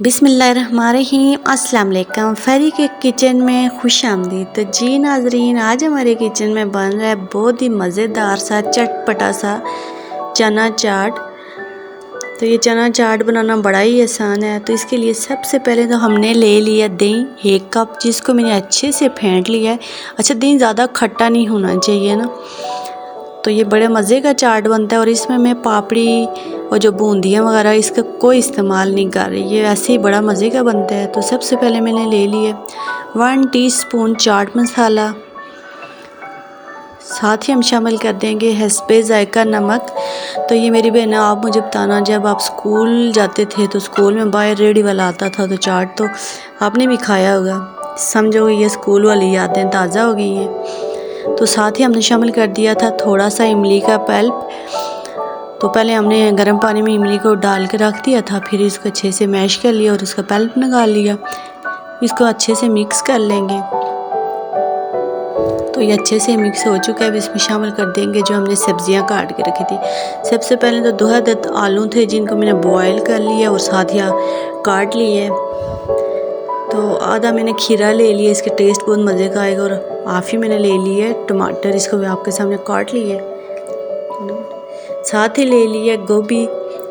बिस्मिल्लाहिर्रहमानिर्रहीम। अस्सलाम वालेकुम। फेरी के किचन में खुश आमदीद। तो जी नाजरीन, आज हमारे किचन में बन रहा है बहुत ही मज़ेदार सा चटपटा सा चना चाट। तो ये चना चाट बनाना बड़ा ही आसान है। तो इसके लिए सबसे पहले तो हमने ले लिया दही 1 कप, जिसको मैंने अच्छे से फेंट लिया है। अच्छा, दही ज़्यादा खट्टा नहीं होना चाहिए ना, तो ये बड़े मज़े का चाट बनता है। और इसमें मैं पापड़ी और जो बूंदियाँ वगैरह इसका कोई इस्तेमाल नहीं कर रही, ये ऐसे ही बड़ा मज़े का बनता है। तो सबसे पहले मैंने ले लिया 1 टीस्पून चाट मसाला, साथ ही हम शामिल कर देंगे हस्बे ज़ायका नमक। तो ये मेरी बहन, आप मुझे बताना, जब आप स्कूल जाते थे तो स्कूल में बाहर रेडी वाला आता था तो चाट तो आपने भी खाया होगा, समझो ये स्कूल वाली यादें ताज़ा हो गई हैं। तो साथ ही हमने शामिल कर दिया था थोड़ा सा इमली का पल्प। तो पहले हमने गर्म पानी में इमली को डाल के रख दिया था, फिर इसको अच्छे से मैश कर लिया और उसका पल्प निकाल लिया। इसको अच्छे से मिक्स कर लेंगे। तो ये अच्छे से मिक्स हो चुका है। अब इसमें शामिल कर देंगे जो हमने सब्जियां काट के रखी थी। सबसे पहले तो 2 अदद आलू थे, जिनको मैंने बॉयल कर लिया और साथ ही काट लिए। तो आधा मैंने खीरा ले लिया, इसके टेस्ट बहुत मज़े का आएगा। और हाफ ही मैंने ले लिए टमाटर, इसको भी आपके सामने काट लिए। साथ ही ले लिया गोभी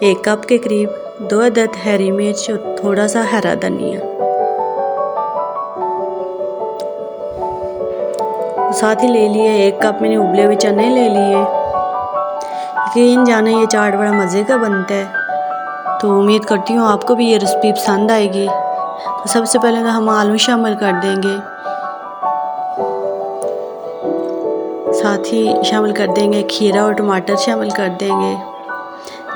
1 कप के करीब, 2 अदद हरी मिर्च और थोड़ा सा हरा धनिया। साथ ही ले लिए 1 कप मैंने उबले हुए चने ले लिए। यकीन जाने ये चाट बड़ा मज़े का बनता है। तो उम्मीद करती हूँ आपको भी ये रेसिपी पसंद आएगी। तो सबसे पहले तो हम आलू शामिल कर देंगे, साथ ही शामिल कर देंगे खीरा और टमाटर शामिल कर देंगे।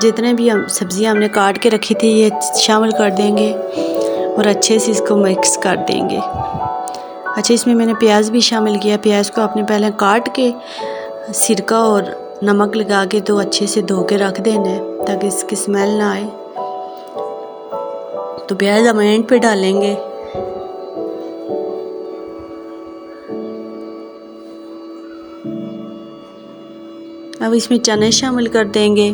जितने भी हम सब्जियां हमने काट के रखी थी ये शामिल कर देंगे और अच्छे से इसको मिक्स कर देंगे। अच्छा, इसमें मैंने प्याज भी शामिल किया। प्याज को आपने पहले काट के सिरका और नमक लगा के तो अच्छे से धो के रख देना है, ताकि इसकी स्मेल ना आए। तो प्याज हम एंड पे डालेंगे। अब इसमें चने शामिल कर देंगे।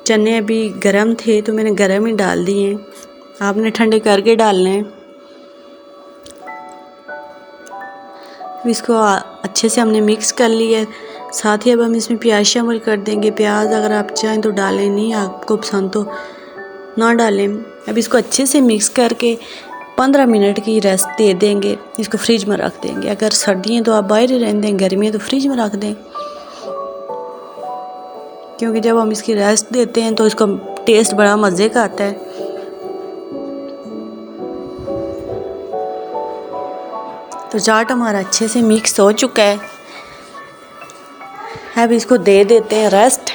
चने अभी गरम थे तो मैंने गरम ही डाल दिए, आपने ठंडे करके डालने हैं। इसको अच्छे से हमने मिक्स कर लिया। साथ ही अब हम इसमें प्याज शामिल कर देंगे। प्याज अगर आप चाहें तो डालें, नहीं आपको पसंद तो ना डालें। अब इसको अच्छे से मिक्स करके 15 मिनट की रेस्ट दे देंगे। इसको फ्रिज में रख देंगे। अगर सर्दी है तो आप बाहर ही रहने दें, गर्मी है तो फ्रिज में रख दें, क्योंकि जब हम इसकी रेस्ट देते हैं तो इसका टेस्ट बड़ा मज़े का आता है। तो चाट हमारा अच्छे से मिक्स हो चुका है। अब इसको दे देते हैं रेस्ट।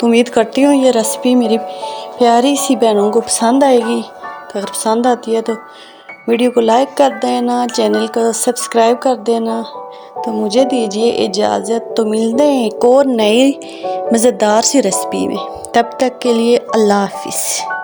तो उम्मीद करती हूँ ये रेसिपी मेरी प्यारी सी बहनों को पसंद आएगी। तो अगर पसंद आती है तो वीडियो को लाइक कर देना, चैनल को सब्सक्राइब कर देना। तो मुझे दीजिए इजाज़त। तो मिलते हैं एक और नई मज़ेदार सी रेसिपी में। तब तक के लिए अल्लाह हाफिज़।